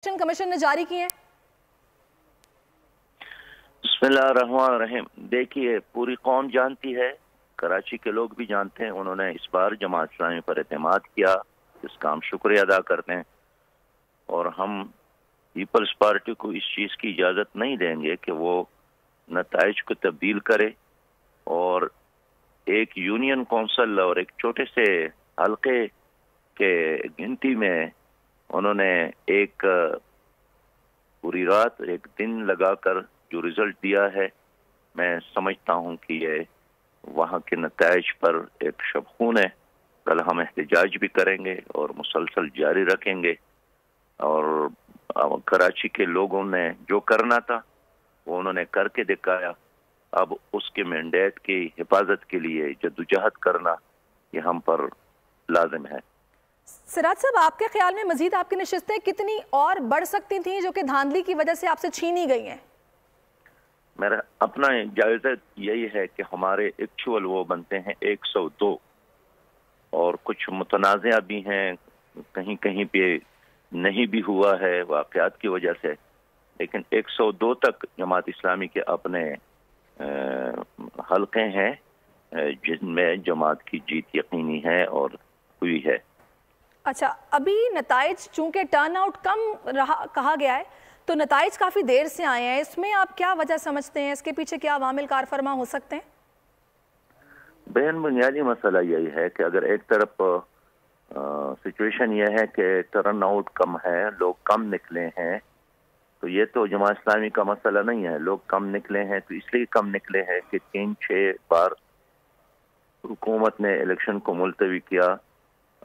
Election commission ने जारी किए हैं। बिस्मिल्लाहिर्रहमानिर्रहीम। देखिए, पूरी कौम जानती है, कराची के लोग भी जानते हैं, उन्होंने इस बार जमात इस्लामी पर एतमाद किया, इसका हम शुक्रिया अदा करते हैं। और हम पीपल्स पार्टी को इस चीज़ की इजाज़त नहीं देंगे कि वो नताइज को तब्दील करे और एक यूनियन कौंसिल और एक छोटे से हल्के के गिनती में उन्होंने एक पूरी रात एक दिन लगाकर जो रिजल्ट दिया है, मैं समझता हूं कि ये वहां के नताइज पर एक शबखून है। कल हम एहतजाज भी करेंगे और मुसलसल जारी रखेंगे। और कराची के लोगों ने जो करना था वो उन्होंने करके दिखाया। अब उसके मैंडेट की हिफाजत के लिए जद्दोजहद करना ये हम पर लाजिम है। सिराज साहब, आपके ख्याल में मजीद आपकी नशिस्तें कितनी और बढ़ सकती थी जो कि धांधली की वजह से आपसे छीनी गई हैं? मेरा अपना जायजा यही है कि हमारे एक्चुअल वो बनते हैं 102 और कुछ मुतनाज़ा भी हैं, कहीं कहीं पे नहीं भी हुआ है वाक़यात की वजह से, लेकिन 102 तक जमात इस्लामी के अपने हल्के हैं जिनमें जमात की जीत यकीनी है और हुई है। अच्छा, अभी नताइज चूंकि टर्न आउट कम रहा कहा गया है, तो नताइज काफ़ी देर से आए हैं, इसमें आप क्या वजह समझते हैं? इसके पीछे क्या अवामिल कार फरमा हो सकते हैं? बेहद बुनियादी मसला यही है कि अगर एक तरफ सिचुएशन यह है कि टर्न आउट कम है, लोग कम निकले हैं, तो ये तो जमात इस्लामी का मसला नहीं है। लोग कम निकले हैं तो इसलिए कम निकले हैं कि 3-6 बार हुकूमत ने इलेक्शन को मुलतवी किया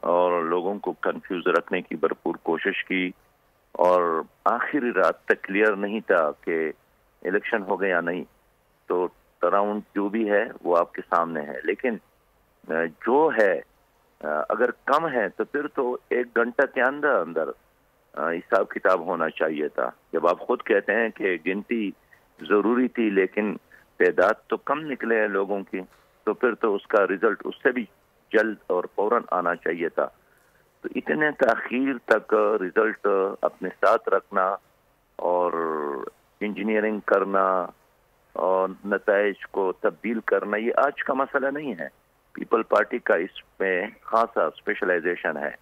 और लोगों को कंफ्यूज रखने की भरपूर कोशिश की और आखिरी रात तक क्लियर नहीं था कि इलेक्शन हो गया या नहीं। तो टर्नआउट जो भी है वो आपके सामने है, लेकिन जो है अगर कम है तो फिर तो 1 घंटा के अंदर अंदर हिसाब किताब होना चाहिए था। जब आप खुद कहते हैं कि गिनती जरूरी थी लेकिन तादाद तो कम निकले हैं लोगों की, तो फिर तो उसका रिजल्ट उससे भी जल्द और फौरन आना चाहिए था। तो इतने ताखीर तक रिजल्ट अपने साथ रखना और इंजीनियरिंग करना और नताइज को तब्दील करना ये आज का मसला नहीं है। पीपल पार्टी का इसमें खासा स्पेशलाइजेशन है।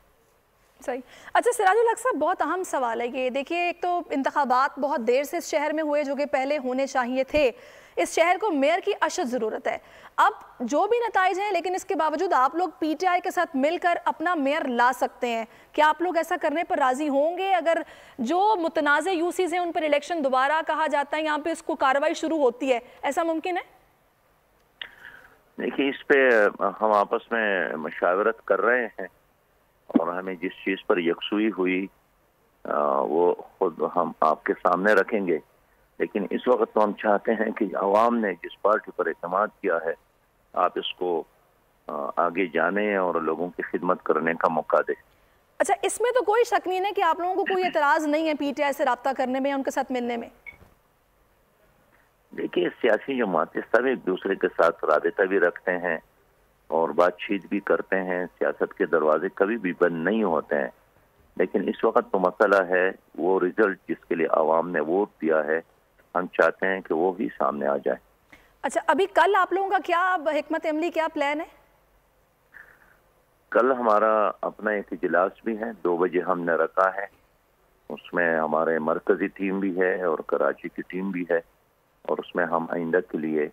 सही। अच्छा सिराजुल हक साहब, बहुत अहम सवाल है ये। देखिए, एक तो इंतखाबात बहुत देर से इस शहर में हुए जो कि पहले होने चाहिए थे। इस शहर को मेयर की अशद ज़रूरत है। अब जो भी नताइज हैं, लेकिन इसके बावजूद आप लोग पीटीआई के साथ मिलकर अपना मेयर ला सकते हैं। क्या आप लोग ऐसा करने पर राज़ी होंगे? अगर जो मुतनाज़ यूसीज़ हैं उन पर इलेक्शन दोबारा कहा जाता है, यहाँ पे इसको कार्रवाई शुरू होती है, ऐसा मुमकिन है? देखिए, इस पे हम आपस में मशावरत कर रहे हैं और हमें जिस चीज़ पर यकसुई हुई वो खुद हम आपके सामने रखेंगे। लेकिन इस वक्त तो हम चाहते हैं कि आवाम ने जिस पार्टी पर एतमाद किया है, आप इसको आगे जाने और लोगों की खिदमत करने का मौका दें। अच्छा, इसमें तो कोई शक नहीं है कि आप लोगों को कोई एतराज़ नहीं है पीटीआई से रब्ता करने में या उनके साथ मिलने में? देखिए, सियासी जमातें सब एक दूसरे के साथ राबिता भी रखते हैं और बातचीत भी करते हैं। सियासत के दरवाजे कभी भी बंद नहीं होते हैं, लेकिन इस वक्त तो मसला है वो रिजल्ट जिसके लिए आवाम ने वोट दिया है, हम चाहते हैं कि वो भी सामने आ जाए। अच्छा, अभी कल आप लोगों का क्या हिकमत अमली, क्या प्लान है? कल हमारा अपना एक इजलास भी है, 2 बजे हमने रखा है। उसमें हमारे मरकजी टीम भी है और कराची की टीम भी है और उसमें हम आइंदा के लिए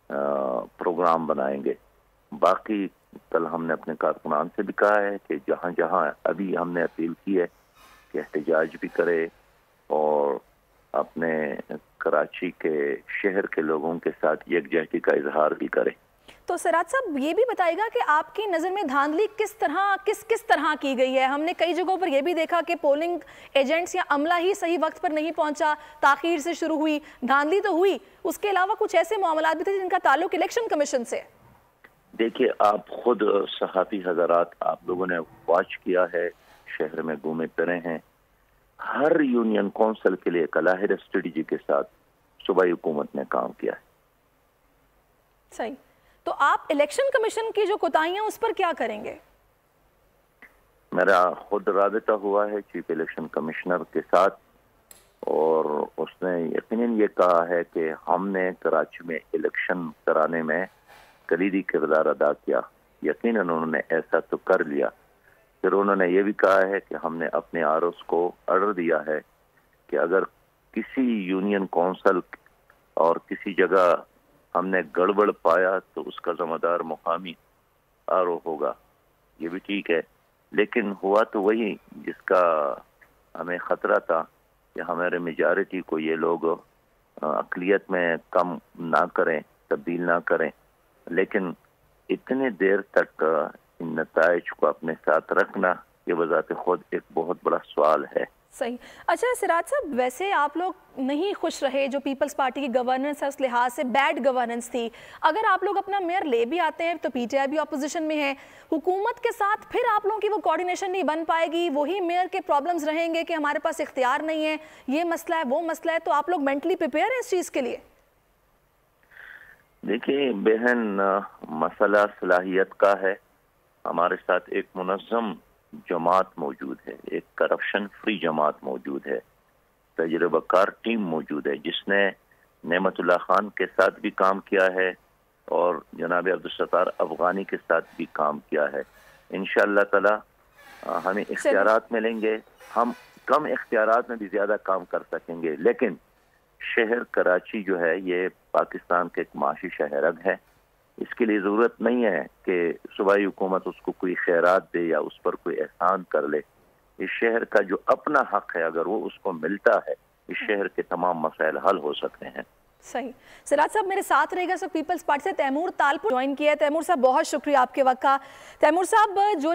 प्रोग्राम बनाएंगे। बाकी कल हमने अपने कारकुनान से भी कहा है कि जहाँ जहाँ अभी हमने अपील की है कि एहतजाज भी करे और अपने कराची के शहर के लोगों के साथ यकजहती का इजहार भी करे। तो सिराज साहब, ये भी बताइएगा कि आपकी नज़र में धांधली किस तरह की गई है? हमने कई जगहों पर यह भी देखा कि पोलिंग एजेंट्स या अमला ही सही वक्त पर नहीं पहुंचा, ताखीर से शुरू हुई, धांधली तो हुई, उसके अलावा कुछ ऐसे मामलात भी थे जिनका ताल्लुक इलेक्शन कमीशन से। देखिए, आप खुद सहाफ़ी हज़रात, आप लोगों ने वॉच किया है, शहर में घूमे फिरे हैं, हर यूनियन कौंसिल के लिए कलाहिर स्ट्रेटजी के साथ सूबाई हुकूमत ने काम किया है। सही। तो आप इलेक्शन कमीशन की जो कोताहियां उस पर क्या करेंगे? मेरा खुद राबिता हुआ है चीफ इलेक्शन कमिश्नर के साथ, और उसने यकीनन ये कहा है कि हमने कराची में इलेक्शन कराने में कलीदी किरदार अदा किया। यकीनन उन्होंने ऐसा तो कर लिया। फिर उन्होंने ये भी कहा है कि हमने अपने आरओस को ऑर्डर दिया है कि अगर किसी यूनियन काउंसिल और किसी जगह हमने गड़बड़ पाया तो उसका ज़िम्मेदार मुकामी आरओ होगा। ये भी ठीक है, लेकिन हुआ तो वही जिसका हमें ख़तरा था कि हमारे मेजॉरिटी को ये लोग अक़लियत में कम ना करें, तब्दील ना करें। लेकिन इतने देर तक इन नताइज को अपने साथ रखना ये वज़ात खुद एक बहुत बड़ा सवाल है। सही। अच्छा सिराज साहब, वैसे आप लोग नहीं खुश रहे, जो पीपल्स पार्टी की गवर्नेंस है उस लिहाज से बैड गवर्नेंस थी। अगर आप लोग अपना मेयर ले भी आते हैं तो पीटीआई भी अपोजिशन में है, हुकूमत के साथ फिर आप लोगों की वो कोऑर्डिनेशन नहीं बन पाएगी, वही मेयर के प्रॉब्लम्स रहेंगे कि हमारे पास इख्तियार नहीं है, ये मसला है वो मसला है। तो आप लोग मेंटली प्रिपेयर हैं इस चीज़ के लिए? देखिए बहन, मसला सलाहियत का है। हमारे साथ एक मुनज़्ज़म जमात मौजूद है, एक करप्शन फ्री जमात मौजूद है, तजुर्बाकार टीम मौजूद है जिसने नेमतुल्लाह खान के साथ भी काम किया है और जनाब अब्दुल सत्तार अफगानी के साथ भी काम किया है। इंशाअल्लाह ताला हमें इख्तियारात मिलेंगे, हम कम इख्तियारात में भी ज़्यादा काम कर सकेंगे। लेकिन शहर कराची जो है ये पाकिस्तान का एक माशी शहर है। इसके लिए ज़रूरत नहीं है कि सूबाई हुकूमत उसको कोई खैरात दे या उस पर कोई एहसान कर ले। इस शहर का जो अपना हक है अगर वो उसको मिलता है, इस शहर के तमाम मसाइल हल हो सकते हैं। सही। सिराज साहब मेरे साथ रहेगा, सो पीपल्स पार्टी से तैमूर तालपुर ज्वाइन किया है। तैमूर साहब बहुत शुक्रिया आपके वक्त का। तैमूर साहब, जो